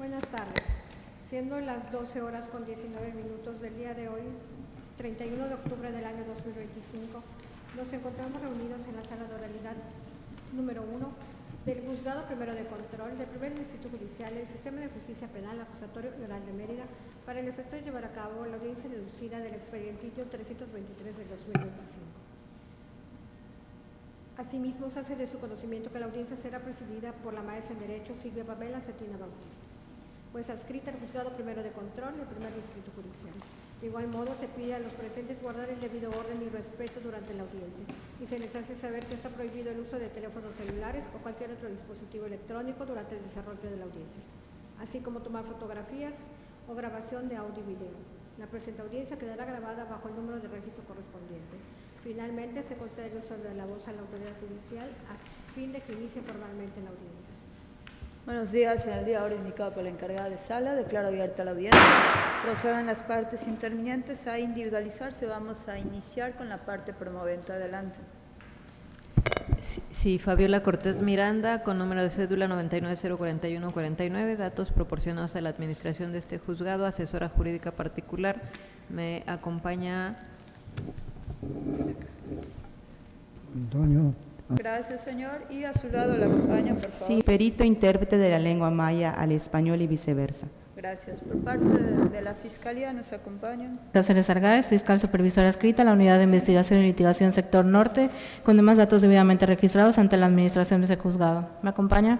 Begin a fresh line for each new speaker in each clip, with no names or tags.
Buenas tardes. Siendo las 12 horas con 19 minutos del día de hoy, 31 de octubre del año 2025, nos encontramos reunidos en la sala de oralidad número 1 del Juzgado Primero de Control del Primer Distrito Judicial del Sistema de Justicia Penal, Acusatorio y Oral de Mérida para el efecto de llevar a cabo la audiencia deducida del expedientillo 323 del 2025. Asimismo, se hace de su conocimiento que la audiencia será presidida por la maestra en Derecho Silvia Pamela Cetina Bautista, pues adscrita al Juzgado Primero de Control del Primer Distrito Judicial. De igual modo, se pide a los presentes guardar el debido orden y respeto durante la audiencia y se les hace saber que está prohibido el uso de teléfonos celulares o cualquier otro dispositivo electrónico durante el desarrollo de la audiencia, así como tomar fotografías o grabación de audio y video. La presente audiencia quedará grabada bajo el número de registro correspondiente. Finalmente, se concede el uso de la voz a la autoridad judicial a fin de que inicie formalmente la audiencia.
Buenos días. En el día ahora indicado por la encargada de sala, declaro abierta la audiencia. Procedan las partes intervinientes a individualizarse. Vamos a iniciar con la parte promovente. Adelante.
Sí, Fabiola Cortés Miranda, con número de cédula 9904149, datos proporcionados a la administración de este juzgado, asesora jurídica particular. Me acompaña
Antonio.
Gracias, señor. Y a su lado la acompaña, por favor.
Sí, perito intérprete de la lengua maya al español y viceversa.
Gracias. Por parte de la Fiscalía nos acompañan.
Cáceres Argáez, fiscal supervisora adscrita a la Unidad de Investigación y Litigación Sector Norte, con demás datos debidamente registrados ante la administración de ese juzgado. ¿Me acompaña?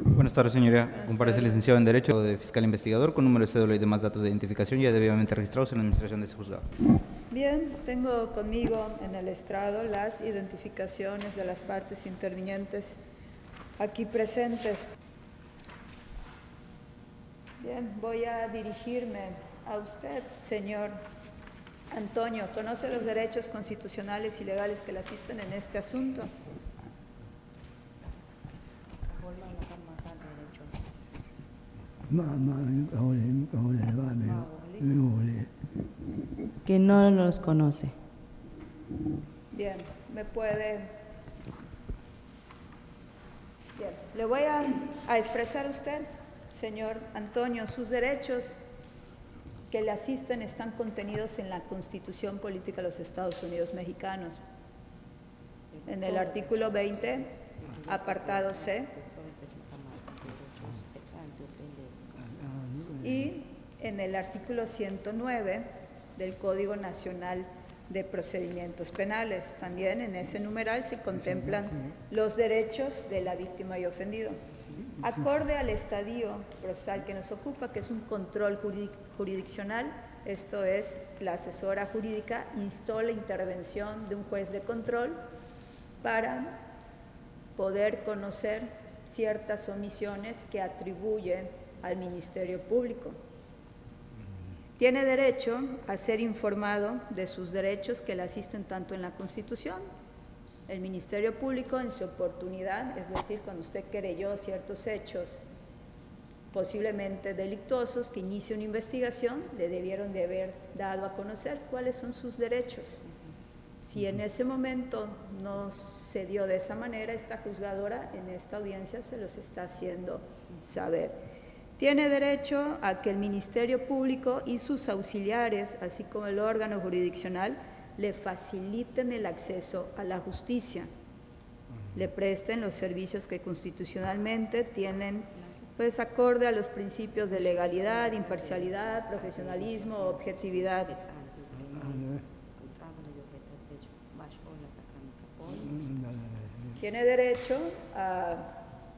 Buenas tardes, señoría. Comparece el licenciado en Derecho de Fiscal Investigador con número de cédula y demás datos de identificación ya debidamente registrados en la administración de este juzgado.
Bien, tengo conmigo en el estrado las identificaciones de las partes intervinientes aquí presentes. Bien, voy a dirigirme a usted, señor Antonio. ¿Conoce los derechos constitucionales y legales que le asisten en este asunto?
Que no los conoce.
Bien, me puede... Bien, le voy a expresar a usted, señor Antonio, sus derechos que le asisten están contenidos en la Constitución Política de los Estados Unidos Mexicanos, en el artículo 20, apartado C, y en el artículo 109 del Código Nacional de Procedimientos Penales. También en ese numeral se contemplan los derechos de la víctima y ofendido. Acorde al estadio procesal que nos ocupa, que es un control jurisdiccional, esto es, la asesora jurídica instó la intervención de un juez de control para poder conocer ciertas omisiones que atribuye al Ministerio Público. Tiene derecho a ser informado de sus derechos que le asisten tanto en la Constitución. El Ministerio Público, en su oportunidad, es decir, cuando usted creyó ciertos hechos posiblemente delictuosos, que inicie una investigación, le debieron de haber dado a conocer cuáles son sus derechos. Si en ese momento no se dio de esa manera, esta juzgadora en esta audiencia se los está haciendo saber. Tiene derecho a que el Ministerio Público y sus auxiliares, así como el órgano jurisdiccional, le faciliten el acceso a la justicia, le presten los servicios que constitucionalmente tienen, pues acorde a los principios de legalidad, imparcialidad, profesionalismo, objetividad. Tiene derecho a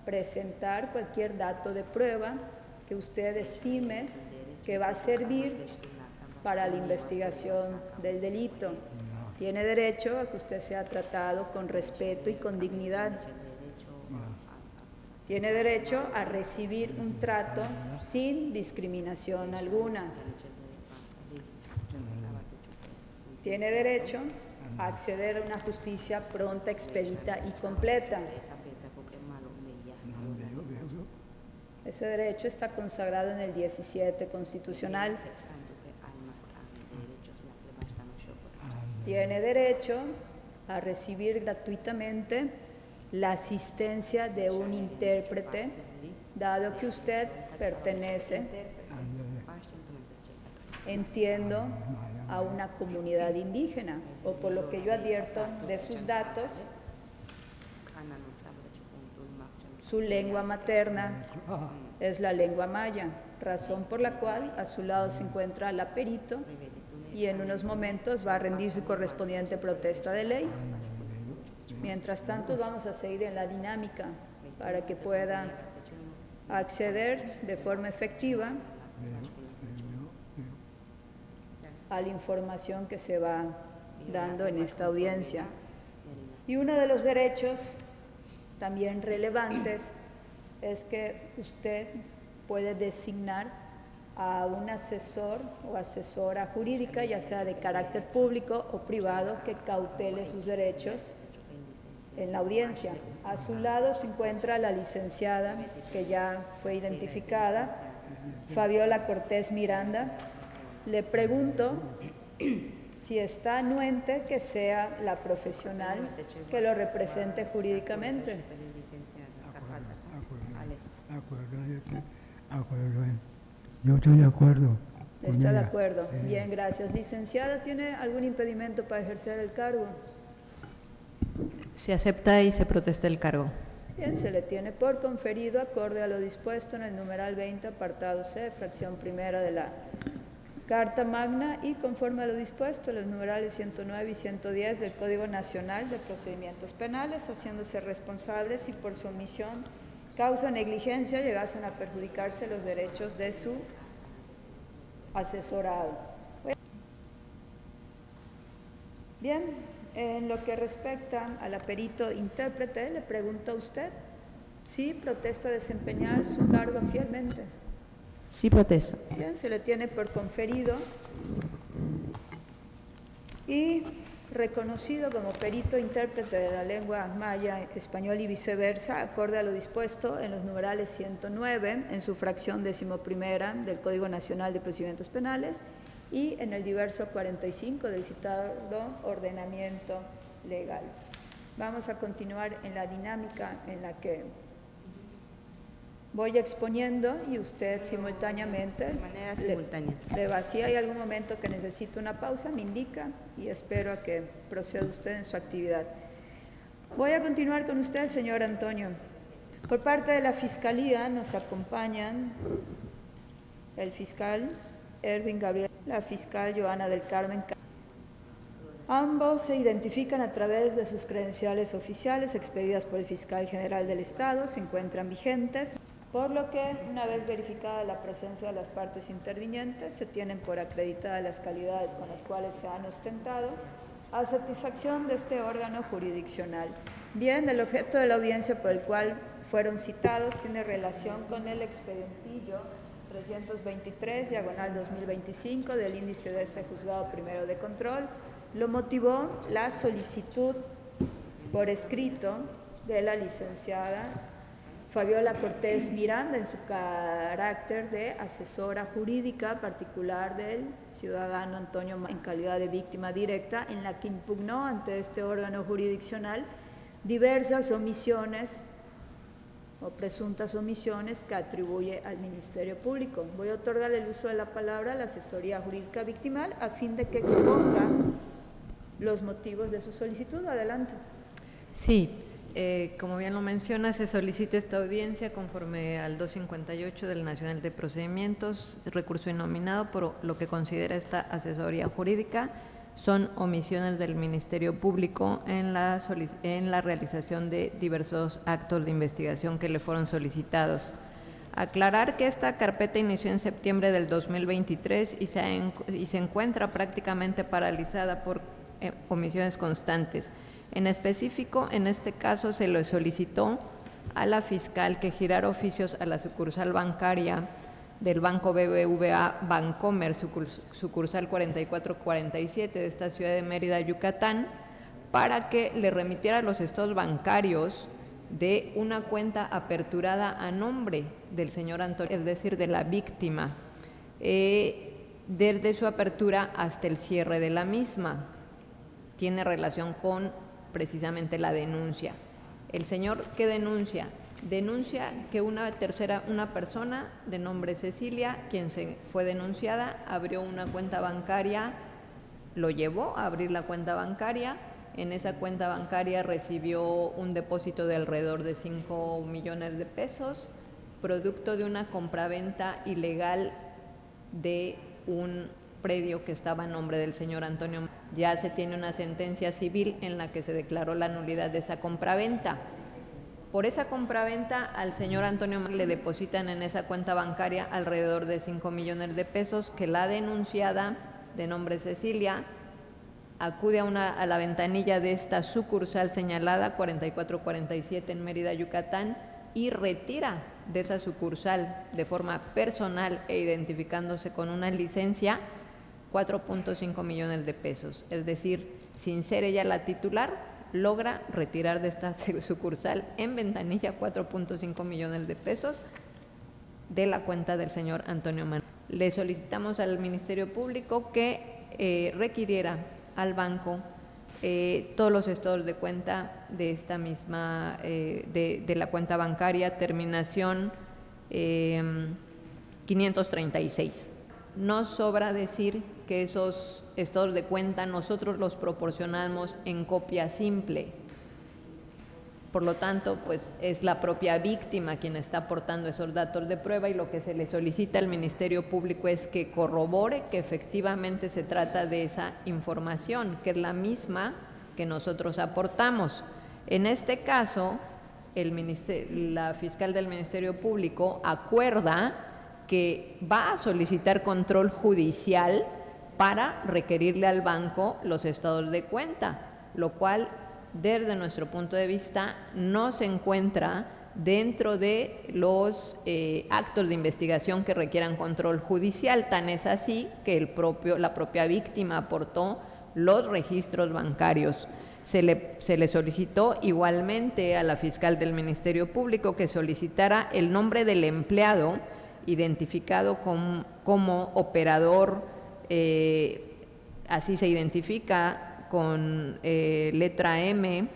presentar cualquier dato de prueba que usted estime que va a servir para la investigación del delito. Tiene derecho a que usted sea tratado con respeto y con dignidad. Tiene derecho a recibir un trato sin discriminación alguna. Tiene derecho a acceder a una justicia pronta, expedita y completa. Ese derecho está consagrado en el 17 constitucional. Tiene derecho a recibir gratuitamente la asistencia de un intérprete dado que usted pertenece, entiendo, a una comunidad indígena, o por lo que yo advierto de sus datos, su lengua materna es la lengua maya, razón por la cual a su lado se encuentra la perito y en unos momentos va a rendir su correspondiente protesta de ley. Mientras tanto, vamos a seguir en la dinámica para que pueda acceder de forma efectiva a la información que se va dando en esta audiencia. Y uno de los derechos también relevantes es que usted puede designar a un asesor o asesora jurídica, ya sea de carácter público o privado, que cautele sus derechos en la audiencia. A su lado se encuentra la licenciada, que ya fue identificada, Fabiola Cortés Miranda. Le pregunto si está anuente que sea la profesional que lo represente jurídicamente.
Yo estoy de acuerdo. con
¿Está de
ella.
acuerdo? Bien, gracias. Licenciada, ¿tiene algún impedimento para ejercer el cargo?
Se acepta y se protesta el cargo.
Bien, se le tiene por conferido acorde a lo dispuesto en el numeral 20, apartado C, fracción primera de la Carta Magna y conforme a lo dispuesto en los numerales 109 y 110 del Código Nacional de Procedimientos Penales, haciéndose responsables si por su omisión, causa o negligencia llegasen a perjudicarse los derechos de su asesorado. Bien, en lo que respecta a la perito intérprete, le pregunto a usted si protesta desempeñar su cargo fielmente.
Sí, protesto.
Bien, se le tiene por conferido y reconocido como perito intérprete de la lengua maya, español y viceversa, acorde a lo dispuesto en los numerales 109, en su fracción 11ª del Código Nacional de Procedimientos Penales y en el diverso 45 del citado ordenamiento legal. Vamos a continuar en la dinámica en la que voy exponiendo y usted simultáneamente,
De manera simultánea.
si hay algún momento que necesite una pausa, me indica y espero a que proceda usted en su actividad. Voy a continuar con usted, señor Antonio. Por parte de la Fiscalía nos acompañan el fiscal Erwin Gabriel, la fiscal Joana del Carmen. Ambos se identifican a través de sus credenciales oficiales expedidas por el fiscal general del Estado, se encuentran vigentes, por lo que, una vez verificada la presencia de las partes intervinientes, se tienen por acreditadas las calidades con las cuales se han ostentado a satisfacción de este órgano jurisdiccional. Bien, el objeto de la audiencia por el cual fueron citados tiene relación con el expedientillo 323, diagonal 2025, del índice de este juzgado primero de control. Lo motivó la solicitud por escrito de la licenciada Fabiola Cortés Miranda en su carácter de asesora jurídica particular del ciudadano Antonio en calidad de víctima directa, en la que impugnó ante este órgano jurisdiccional diversas omisiones o presuntas omisiones que atribuye al Ministerio Público. Voy a otorgar el uso de la palabra a la asesoría jurídica victimal a fin de que exponga los motivos de su solicitud. Adelante.
Sí, como bien lo menciona, se solicita esta audiencia conforme al 258 del Nacional de Procedimientos, recurso innominado por lo que considera esta asesoría jurídica son omisiones del Ministerio Público en la realización de diversos actos de investigación que le fueron solicitados. Aclarar que esta carpeta inició en septiembre del 2023 y se encuentra prácticamente paralizada por omisiones constantes. En específico, en este caso se le solicitó a la fiscal que girara oficios a la sucursal bancaria del Banco BBVA Bancomer, sucursal 4447 de esta ciudad de Mérida, Yucatán, para que le remitiera los estados bancarios de una cuenta aperturada a nombre del señor Antonio, es decir, de la víctima, desde su apertura hasta el cierre de la misma. Tiene relación con precisamente la denuncia. El señor que denuncia denuncia que una persona de nombre Cecilia, quien fue denunciada, abrió una cuenta bancaria, lo llevó a abrir la cuenta bancaria. En esa cuenta bancaria recibió un depósito de alrededor de 5 millones de pesos, producto de una compraventa ilegal de un predio que estaba a nombre del señor Antonio. Ya se tiene una sentencia civil en la que se declaró la nulidad de esa compraventa. Por esa compraventa al señor Antonio le depositan en esa cuenta bancaria alrededor de 5 millones de pesos que la denunciada, de nombre Cecilia, acude a la ventanilla de esta sucursal señalada 4447 en Mérida, Yucatán, y retira de esa sucursal de forma personal e identificándose con una licencia 4.5 millones de pesos. Es decir, sin ser ella la titular, logra retirar de esta sucursal en ventanilla 4.5 millones de pesos de la cuenta del señor Antonio Manuel. Le solicitamos al Ministerio Público que requiriera al banco todos los estados de cuenta de esta misma, de la cuenta bancaria, terminación 536. No sobra decir que esos estados de cuenta nosotros los proporcionamos en copia simple. Por lo tanto, pues es la propia víctima quien está aportando esos datos de prueba y lo que se le solicita al Ministerio Público es que corrobore que efectivamente se trata de esa información, que es la misma que nosotros aportamos. En este caso, la fiscal del Ministerio Público acuerda que va a solicitar control judicial para requerirle al banco los estados de cuenta, lo cual desde nuestro punto de vista no se encuentra dentro de los actos de investigación que requieran control judicial. Tan es así que la propia víctima aportó los registros bancarios. Se le solicitó igualmente a la fiscal del Ministerio Público que solicitara el nombre del empleado identificado como operador, así se identifica con letra M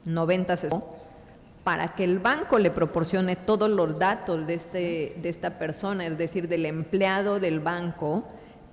90, para que el banco le proporcione todos los datos de esta persona, es decir, del empleado del banco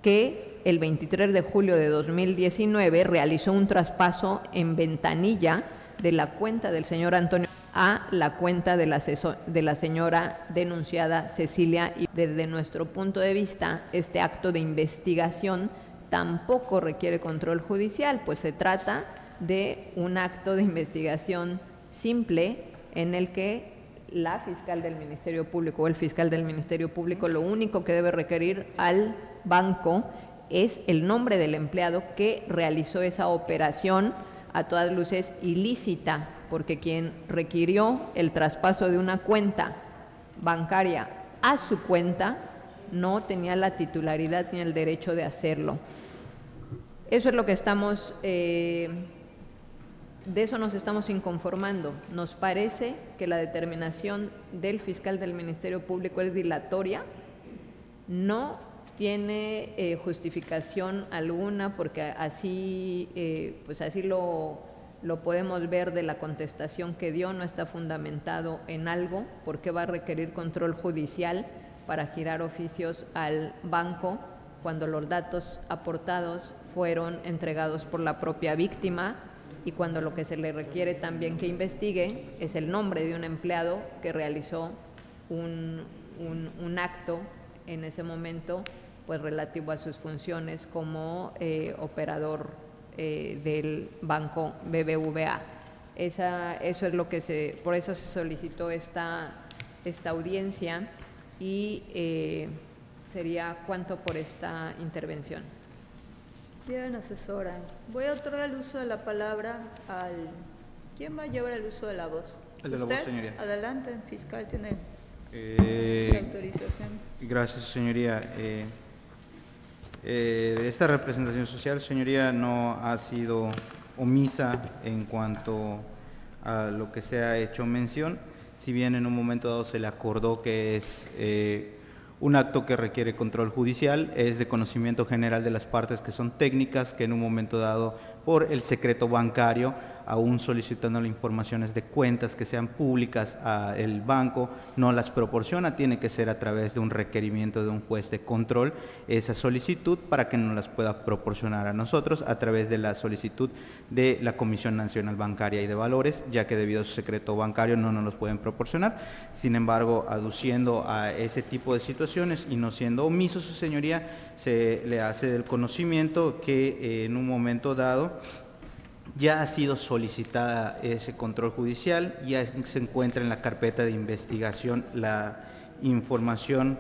que el 23 de julio de 2019 realizó un traspaso en ventanilla de la cuenta del señor Antonio a la cuenta de la señora denunciada Cecilia. Y desde nuestro punto de vista, este acto de investigación tampoco requiere control judicial, pues se trata de un acto de investigación simple en el que la fiscal del Ministerio Público o el fiscal del Ministerio Público lo único que debe requerir al banco es el nombre del empleado que realizó esa operación, a todas luces ilícita, porque quien requirió el traspaso de una cuenta bancaria a su cuenta no tenía la titularidad ni el derecho de hacerlo. Eso es lo que estamos, de eso nos estamos inconformando. Nos parece que la determinación del fiscal del Ministerio Público es dilatoria, no tiene justificación alguna, porque así, pues así lo podemos ver de la contestación que dio, no está fundamentado en algo, porque va a requerir control judicial para girar oficios al banco cuando los datos aportados fueron entregados por la propia víctima y cuando lo que se le requiere también que investigue es el nombre de un empleado que realizó un acto en ese momento, pues relativo a sus funciones como operador del banco BBVA. Eso es lo que por eso se solicitó esta audiencia y sería cuánto por esta intervención.
Bien, asesora. Voy a otorgar el uso de la palabra al... ¿Quién va a llevar el uso de la voz?
El de la voz, señoría.
Adelante, fiscal, tiene la autorización.
Gracias, señoría. Esta representación social, señoría, no ha sido omisa en cuanto a lo que se ha hecho mención, si bien en un momento dado se le acordó que es un acto que requiere control judicial, es de conocimiento general de las partes que son técnicas, que en un momento dado por el secreto bancario aún solicitando las informaciones de cuentas que sean públicas, el banco no las proporciona, tiene que ser a través de un requerimiento de un juez de control esa solicitud para que nos las pueda proporcionar a nosotros a través de la solicitud de la Comisión Nacional Bancaria y de Valores, ya que debido a su secreto bancario no nos los pueden proporcionar. Sin embargo, aduciendo a ese tipo de situaciones y no siendo omiso, su señoría, se le hace del conocimiento que en un momento dado ya ha sido solicitada ese control judicial, ya se encuentra en la carpeta de investigación la información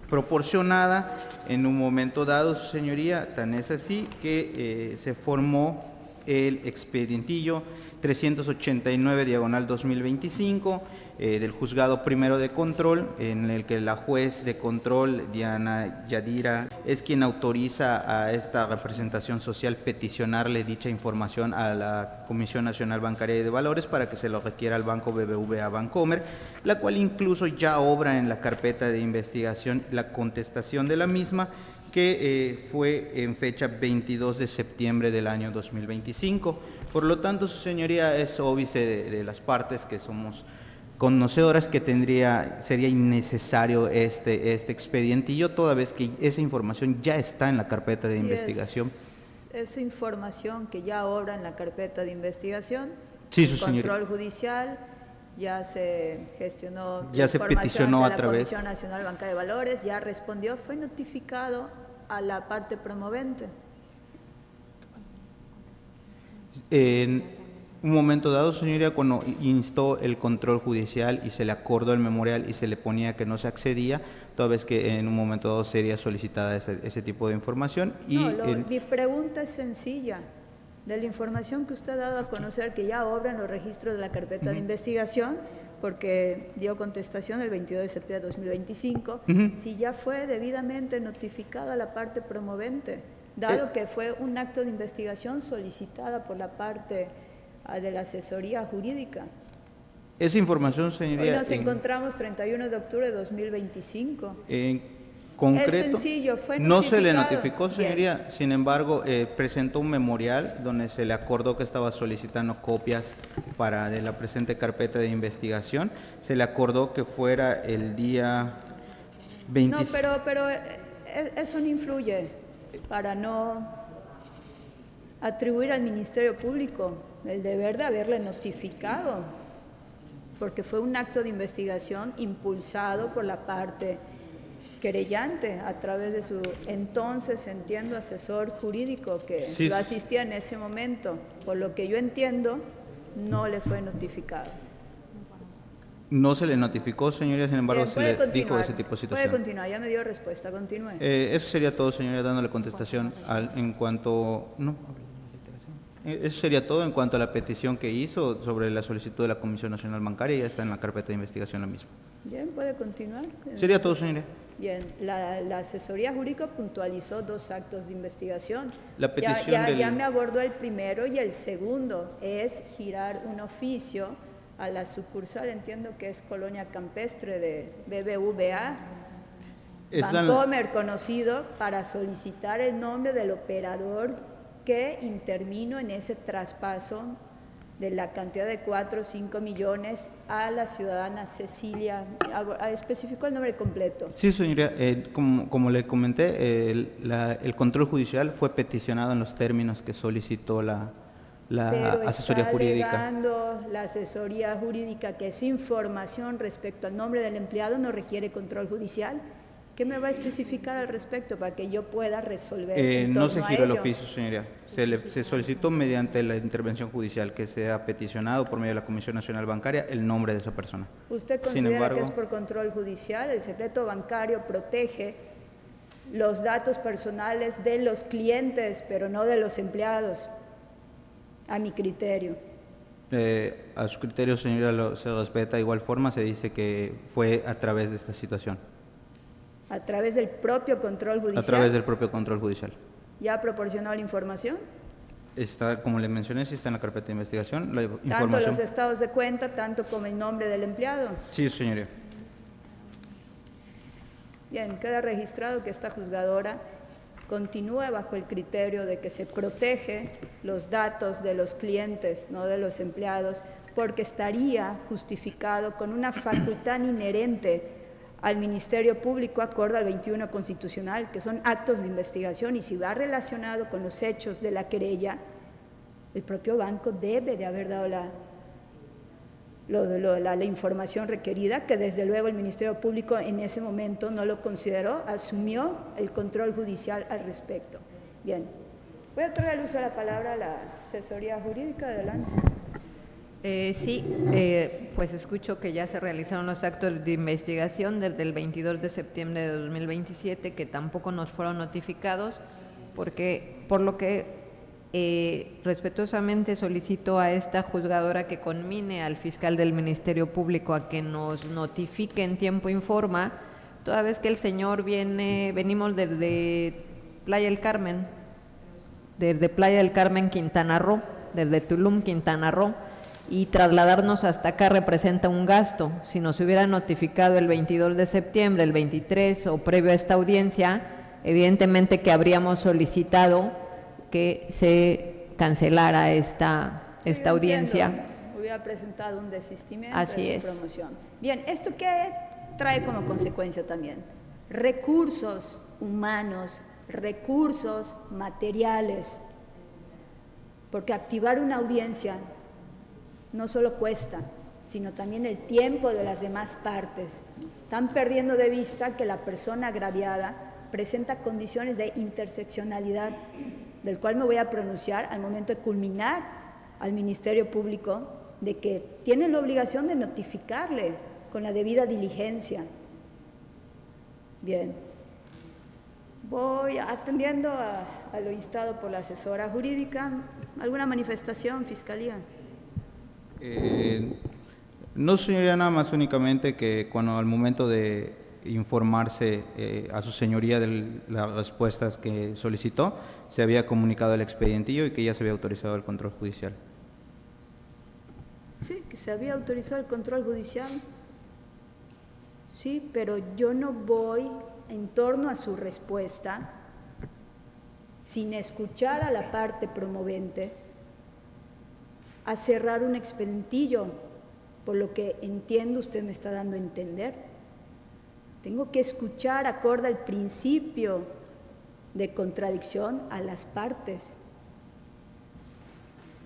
proporcionada en un momento dado, su señoría, tan es así que se formó el expedientillo 389/2025 del Juzgado Primero de Control, en el que la juez de control, Diana Yadira, es quien autoriza a esta representación social peticionarle dicha información a la Comisión Nacional Bancaria y de Valores para que se lo requiera al Banco BBVA Bancomer, la cual incluso ya obra en la carpeta de investigación la contestación de la misma, que fue en fecha 22 de septiembre del año 2025. Por lo tanto, su señoría, es óbice de las partes que somos conocedoras que sería innecesario este expedientillo, toda vez que esa información ya está en la carpeta de investigación.
Esa información que ya obra en la carpeta de investigación,
sí, su señoría.
Control judicial, ya se gestionó,
ya se peticionó a través
de la Comisión Nacional Bancaria de Valores, ya respondió, fue notificado a la parte promovente.
En un momento dado, señoría, cuando instó el control judicial y se le acordó el memorial y se le ponía que no se accedía, toda vez que en un momento dado sería solicitada ese tipo de información. Y
mi pregunta es sencilla. De la información que usted ha dado a conocer, que ya obra en los registros de la carpeta de investigación, porque dio contestación el 22 de septiembre de 2025, si ya fue debidamente notificada la parte promovente, dado que fue un acto de investigación solicitada por la parte de la asesoría jurídica.
Esa información, señoría...
Hoy nos encontramos 31 de octubre de 2025.
En concreto,
es sencillo, fue
no se le
notificado.
notificó, señoría.
Bien.
Sin embargo, presentó un memorial donde se le acordó que estaba solicitando copias de la presente carpeta de investigación. Se le acordó que fuera el día 20...
No, pero eso no influye para no atribuir al Ministerio Público el deber de haberle notificado, porque fue un acto de investigación impulsado por la parte querellante a través de su entonces, entiendo, asesor jurídico que
sí,
lo asistía en ese momento. Por lo que yo entiendo, no le fue notificado.
No se le notificó, señoría, sin embargo,
Bien,
se le
continuar.
dijo ese tipo de situación.
Puede continuar, ya me dio respuesta, continúe.
Eso sería todo, señoría, dándole contestación en cuanto... No, eso sería todo en cuanto a la petición que hizo sobre la solicitud de la Comisión Nacional Bancaria, ya está en la carpeta de investigación la misma.
Bien, puede continuar.
Sería todo, señoría.
Bien, la asesoría jurídica puntualizó 2 actos de investigación.
La petición
ya me abordó el primero, y el segundo es girar un oficio a la sucursal, entiendo que es Colonia Campestre de BBVA, Bancomer conocido, para solicitar el nombre del operador que intervino en ese traspaso de la cantidad de 4 o 5 millones a la ciudadana Cecilia. ¿Especificó el nombre completo?
Sí, señoría. Como le comenté, el control judicial fue peticionado en los términos que solicitó la asesoría jurídica.
Pero está alegando la asesoría jurídica que esa información respecto al nombre del empleado no requiere control judicial. ¿Qué me va a especificar al respecto para que yo pueda resolver?
No se giró el oficio, señoría. Se solicitó mediante la intervención judicial que sea peticionado por medio de la Comisión Nacional Bancaria el nombre de esa persona.
¿Usted considera que es por control judicial? El secreto bancario protege los datos personales de los clientes, pero no de los empleados, a mi criterio.
A su criterio, señora, se respeta. De igual forma, se dice que fue a través de esta situación.
¿A través del propio control judicial?
A través del propio control judicial.
¿Ya ha proporcionado la información?
Está, como le mencioné, sí está en la carpeta de investigación. La
Tanto
información.
los estados de cuenta, tanto como el nombre del empleado.
Sí, señoría.
Bien, queda registrado que esta juzgadora continúe bajo el criterio de que se protege los datos de los clientes, no de los empleados, porque estaría justificado con una facultad inherente al Ministerio Público acorde al 21 constitucional, que son actos de investigación, y si va relacionado con los hechos de la querella, el propio banco debe de haber dado la información requerida, que desde luego el Ministerio Público en ese momento no lo consideró, asumió el control judicial al respecto. Bien, voy a otorgar el uso de la palabra a la asesoría jurídica. Adelante.
Pues escucho que ya se realizaron los actos de investigación desde el 22 de septiembre de 2027, que tampoco nos fueron notificados, porque por lo que respetuosamente solicito a esta juzgadora que conmine al fiscal del Ministerio Público a que nos notifique en tiempo y forma, toda vez que el señor venimos desde Playa del Carmen, Quintana Roo, desde Tulum, Quintana Roo, y trasladarnos hasta acá representa un gasto. Si nos hubiera notificado el 22 de septiembre, el 23 o previo a esta audiencia, evidentemente que habríamos solicitado que se cancelara esta audiencia.
Entiendo. Hubiera presentado un desistimiento
Así
de
es.
su promoción. Bien, ¿esto qué trae como consecuencia también? Recursos humanos, recursos materiales, porque activar una audiencia no solo cuesta, sino también el tiempo de las demás partes. Están perdiendo de vista que la persona agraviada presenta condiciones de interseccionalidad, del cual me voy a pronunciar al momento de culminar al Ministerio Público de que tienen la obligación de notificarle con la debida diligencia. Bien, voy atendiendo a lo instado por la asesora jurídica. ¿Alguna manifestación, Fiscalía?
No, señoría, nada más únicamente que cuando al momento de informarse a su señoría de las respuestas que solicitó, se había comunicado el expedientillo y que ya se había autorizado el control judicial.
Sí, que se había autorizado el control judicial. Sí, pero yo no voy en torno a su respuesta sin escuchar a la parte promovente a cerrar un expedientillo, por lo que entiendo usted me está dando a entender. Tengo que escuchar acorde al principio de contradicción a las partes.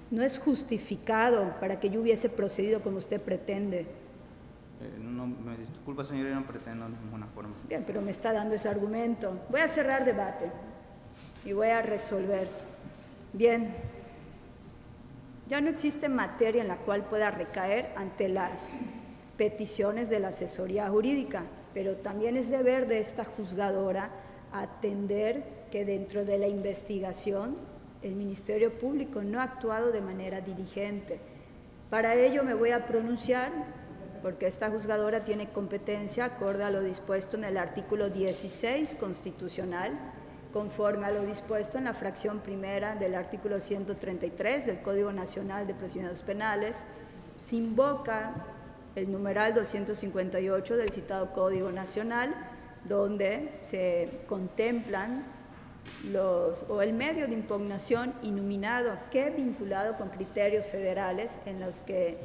No es justificado para que yo hubiese procedido como usted pretende.
No, me disculpa, señoría, no pretendo de ninguna forma.
Bien, pero me está dando ese argumento. Voy a cerrar debate y voy a resolver. Bien, ya no existe materia en la cual pueda recaer ante las peticiones de la asesoría jurídica, pero también es deber de esta juzgadora atender que dentro de la investigación el Ministerio Público no ha actuado de manera diligente. Para ello me voy a pronunciar, porque esta juzgadora tiene competencia acorde a lo dispuesto en el artículo 16 constitucional, conforme a lo dispuesto en la fracción primera del artículo 133 del Código Nacional de Procedimientos Penales. Se invoca el numeral 258 del citado Código Nacional, donde se contemplan el medio de impugnación iluminado, que vinculado con criterios federales en los que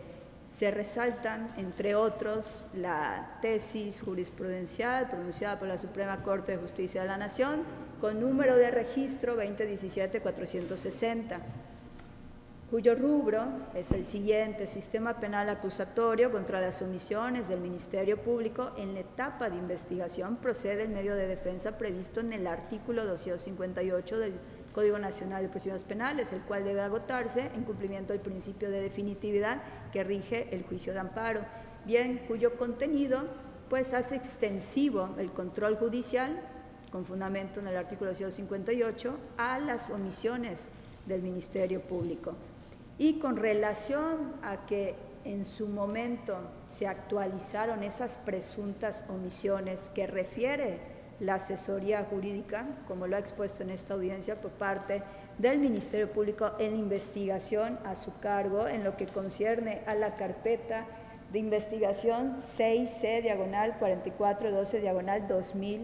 se resaltan, entre otros, la tesis jurisprudencial pronunciada por la Suprema Corte de Justicia de la Nación, con número de registro 2017-460, cuyo rubro es el siguiente: sistema penal acusatorio contra las omisiones del Ministerio Público en la etapa de investigación. Procede el medio de defensa previsto en el artículo 258 del Código Nacional de Procedimientos Penales, el cual debe agotarse en cumplimiento del principio de definitividad que rige el juicio de amparo. Bien, cuyo contenido pues hace extensivo el control judicial, con fundamento en el artículo 258, a las omisiones del Ministerio Público. Y con relación a que en su momento se actualizaron esas presuntas omisiones que refiere la asesoría jurídica, como lo ha expuesto en esta audiencia por parte del Ministerio Público en la investigación a su cargo en lo que concierne a la carpeta de investigación 6C/4412/2000.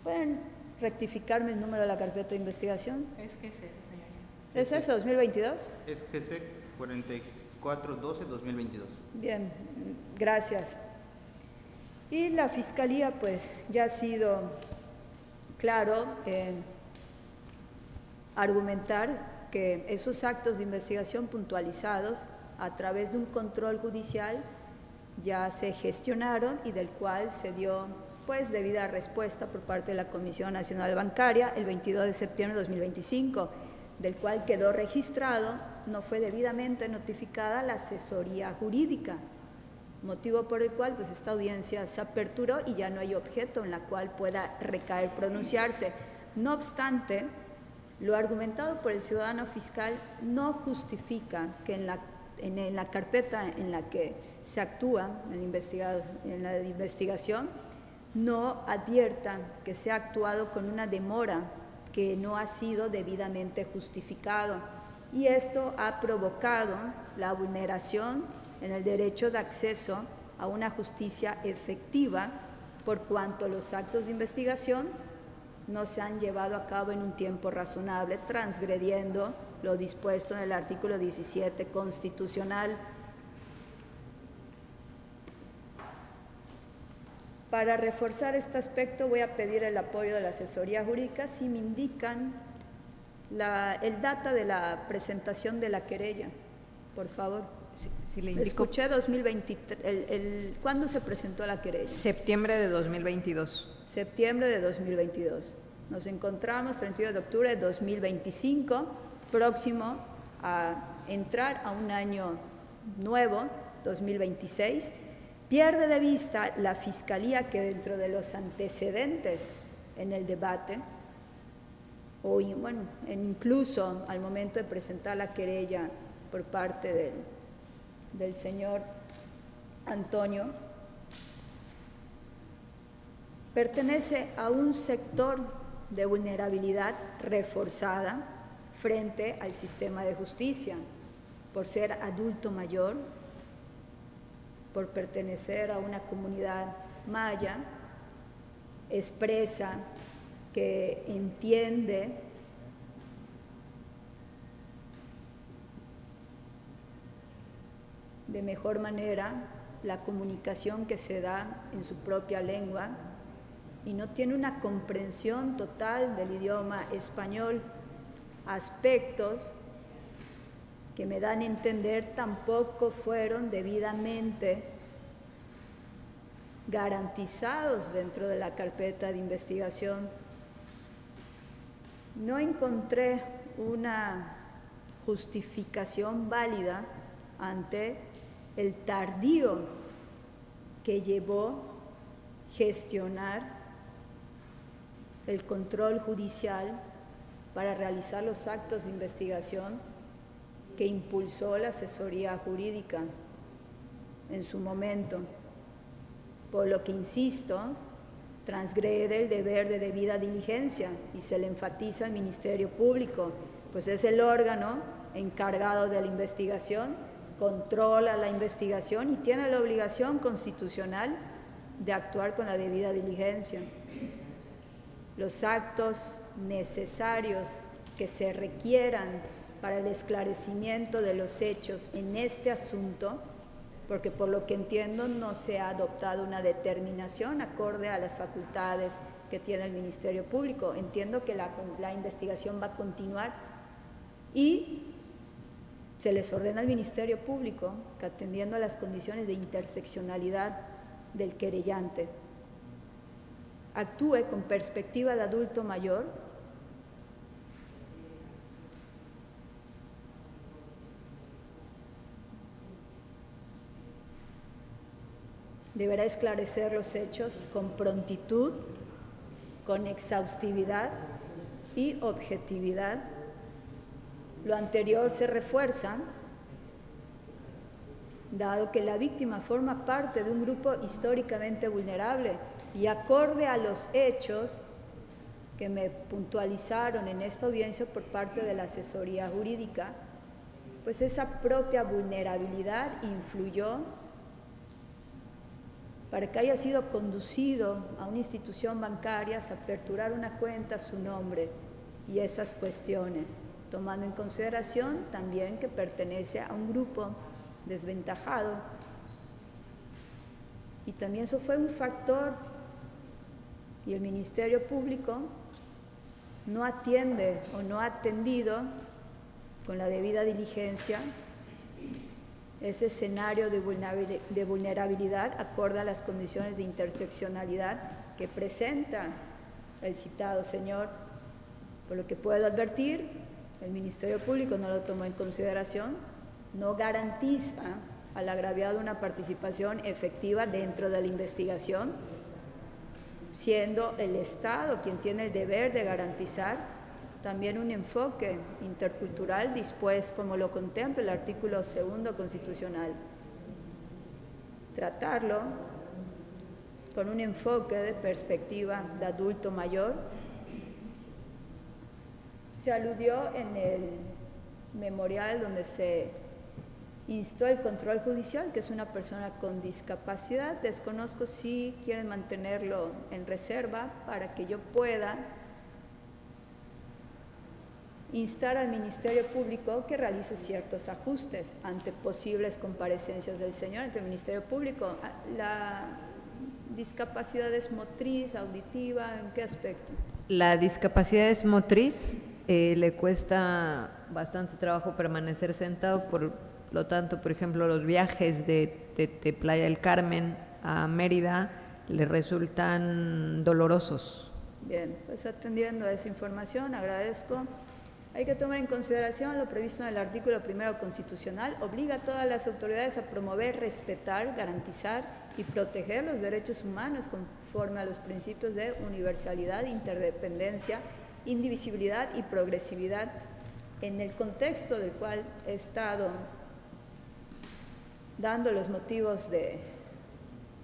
¿Pueden rectificarme el número de la carpeta de investigación?
Es que es eso, señoría.
¿Es eso, 2022?
Es GC 4412-2022.
Bien, gracias. Y la Fiscalía, pues, ya ha sido claro en argumentar que esos actos de investigación puntualizados a través de un control judicial ya se gestionaron y del cual se dio pues debida respuesta por parte de la Comisión Nacional Bancaria el 22 de septiembre de 2025, del cual quedó registrado, no fue debidamente notificada la asesoría jurídica, motivo por el cual pues esta audiencia se aperturó y ya no hay objeto en la cual pueda recaer pronunciarse. No obstante, lo argumentado por el ciudadano fiscal no justifica que en la carpeta en la que se actúa en la investigación no adviertan que se ha actuado con una demora que no ha sido debidamente justificado, y esto ha provocado la vulneración en el derecho de acceso a una justicia efectiva, por cuanto los actos de investigación no se han llevado a cabo en un tiempo razonable, transgrediendo lo dispuesto en el artículo 17 constitucional. Para reforzar este aspecto voy a pedir el apoyo de la asesoría jurídica si me indican el data de la presentación de la querella, por favor.
Si le indico,
Escuché 2023, ¿cuándo se presentó la querella?
septiembre de 2022.
Septiembre de 2022. Nos encontramos 31 de octubre de 2025, próximo a entrar a un año nuevo, 2026. Pierde de vista la Fiscalía que dentro de los antecedentes en el debate, o bueno, incluso al momento de presentar la querella por parte del señor Antonio, pertenece a un sector de vulnerabilidad reforzada frente al sistema de justicia, por ser adulto mayor, por pertenecer a una comunidad maya, expresa, que entiende de mejor manera la comunicación que se da en su propia lengua y no tiene una comprensión total del idioma español, aspectos que me dan a entender tampoco fueron debidamente garantizados dentro de la carpeta de investigación. No encontré una justificación válida ante el tardío que llevó gestionar el control judicial para realizar los actos de investigación que impulsó la asesoría jurídica en su momento, por lo que, insisto, transgrede el deber de debida diligencia y se le enfatiza al Ministerio Público, pues es el órgano encargado de la investigación, controla la investigación y tiene la obligación constitucional de actuar con la debida diligencia. Los actos necesarios que se requieran para el esclarecimiento de los hechos en este asunto, porque por lo que entiendo no se ha adoptado una determinación acorde a las facultades que tiene el Ministerio Público. Entiendo que la investigación va a continuar y se les ordena al Ministerio Público que, atendiendo a las condiciones de interseccionalidad del querellante, actúe con perspectiva de adulto mayor, deberá esclarecer los hechos con prontitud, con exhaustividad y objetividad. Lo anterior se refuerza, dado que la víctima forma parte de un grupo históricamente vulnerable y acorde a los hechos que me puntualizaron en esta audiencia por parte de la asesoría jurídica, pues esa propia vulnerabilidad influyó para que haya sido conducido a una institución bancaria, a aperturar una cuenta a su nombre y esas cuestiones, tomando en consideración también que pertenece a un grupo desventajado. Y también eso fue un factor, y el Ministerio Público no atiende o no ha atendido con la debida diligencia ese escenario de vulnerabilidad acorde a las condiciones de interseccionalidad que presenta el citado señor. Por lo que puedo advertir, el Ministerio Público no lo tomó en consideración, no garantiza al agraviado una participación efectiva dentro de la investigación, siendo el Estado quien tiene el deber de garantizar también un enfoque intercultural dispuesto como lo contempla el artículo 2 constitucional. Tratarlo con un enfoque de perspectiva de adulto mayor. Se aludió en el memorial donde se instó el control judicial, que es una persona con discapacidad. Desconozco si quieren mantenerlo en reserva para que yo pueda instar al Ministerio Público que realice ciertos ajustes ante posibles comparecencias del señor, ante el Ministerio Público. ¿La discapacidad es motriz, auditiva, en qué aspecto?
La discapacidad es motriz, le cuesta bastante trabajo permanecer sentado, por lo tanto, por ejemplo, los viajes de Playa del Carmen a Mérida le resultan dolorosos.
Bien, pues atendiendo a esa información, agradezco. Hay que tomar en consideración lo previsto en el artículo 1 constitucional, obliga a todas las autoridades a promover, respetar, garantizar y proteger los derechos humanos conforme a los principios de universalidad, interdependencia, indivisibilidad y progresividad. En el contexto del cual he estado dando los motivos de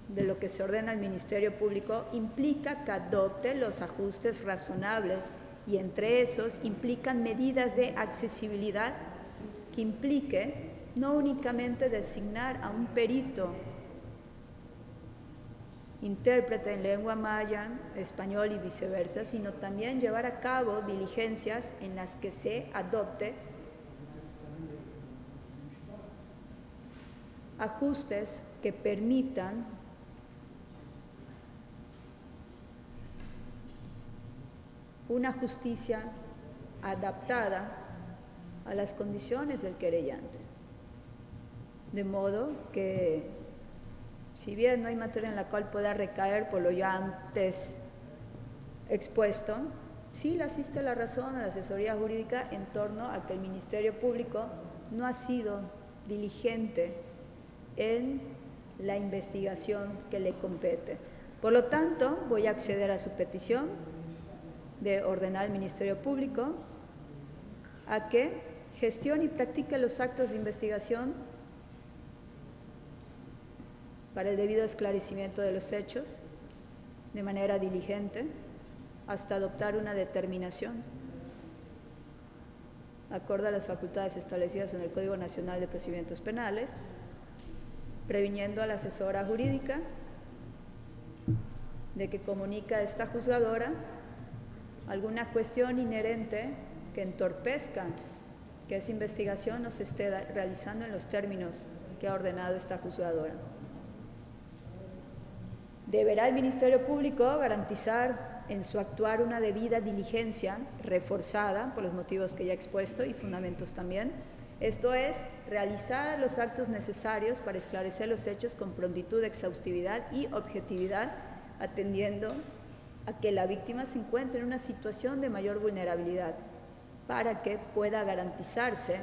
lo que se ordena al Ministerio Público, implica que adopte los ajustes razonables y entre esos implican medidas de accesibilidad que implique no únicamente designar a un perito intérprete en lengua maya, español y viceversa, sino también llevar a cabo diligencias en las que se adopte ajustes que permitan una justicia adaptada a las condiciones del querellante. De modo que, si bien no hay materia en la cual pueda recaer por lo ya antes expuesto, sí le asiste la razón a la asesoría jurídica en torno a que el Ministerio Público no ha sido diligente en la investigación que le compete. Por lo tanto, voy a acceder a su petición de ordenar al Ministerio Público a que gestione y practique los actos de investigación para el debido esclarecimiento de los hechos de manera diligente hasta adoptar una determinación acorde a las facultades establecidas en el Código Nacional de Procedimientos Penales, previniendo a la asesora jurídica de que comunica a esta juzgadora alguna cuestión inherente que entorpezca que esa investigación no se esté realizando en los términos que ha ordenado esta juzgadora. Deberá el Ministerio Público garantizar en su actuar una debida diligencia reforzada por los motivos que ya he expuesto y fundamentos también. Esto es, realizar los actos necesarios para esclarecer los hechos con prontitud, exhaustividad y objetividad, atendiendo a que la víctima se encuentre en una situación de mayor vulnerabilidad para que pueda garantizarse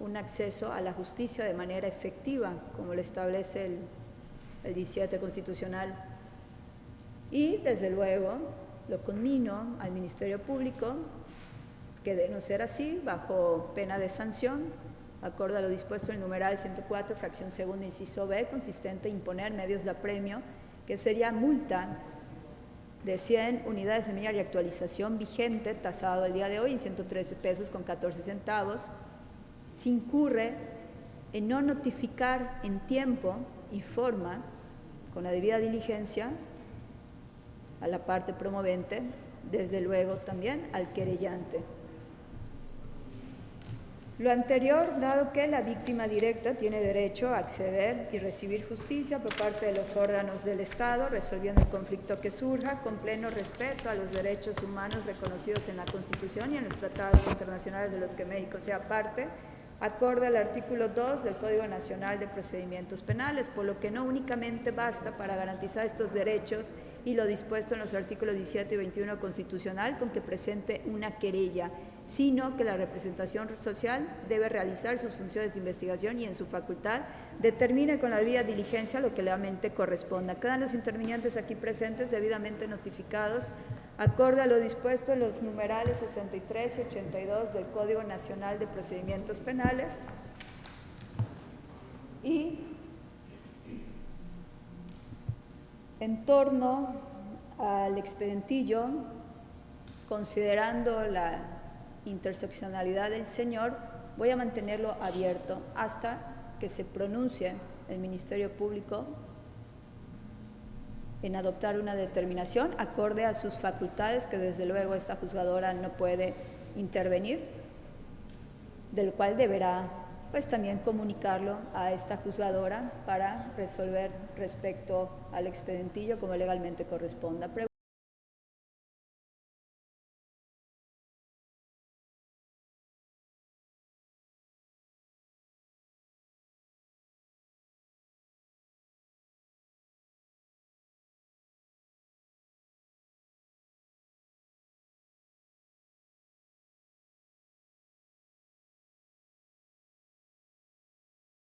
un acceso a la justicia de manera efectiva, como lo establece el 17 constitucional. Y, desde luego, lo conmino al Ministerio Público que, de no ser así, bajo pena de sanción, acorde a lo dispuesto en el numeral 104, fracción segunda, inciso B, consistente en imponer medios de apremio, que sería multa de 100 unidades de medida y actualización vigente, tasado el día de hoy en 113 pesos con 14 centavos, si incurre en no notificar en tiempo y forma con la debida diligencia a la parte promovente, desde luego también al querellante. Lo anterior, dado que la víctima directa tiene derecho a acceder y recibir justicia por parte de los órganos del Estado, resolviendo el conflicto que surja, con pleno respeto a los derechos humanos reconocidos en la Constitución y en los tratados internacionales de los que México sea parte, acorde al artículo 2 del Código Nacional de Procedimientos Penales, por lo que no únicamente basta para garantizar estos derechos y lo dispuesto en los artículos 17 y 21 constitucional con que presente una querella, sino que la representación social debe realizar sus funciones de investigación y en su facultad determine con la debida diligencia lo que legalmente corresponda. Quedan los intervinientes aquí presentes debidamente notificados acorde a lo dispuesto en los numerales 63 y 82 del Código Nacional de Procedimientos Penales y en torno al expedientillo, considerando la interseccionalidad del señor, voy a mantenerlo abierto hasta que se pronuncie el Ministerio Público en adoptar una determinación acorde a sus facultades, que desde luego esta juzgadora no puede intervenir, del cual deberá pues también comunicarlo a esta juzgadora para resolver respecto al expedientillo como legalmente corresponda.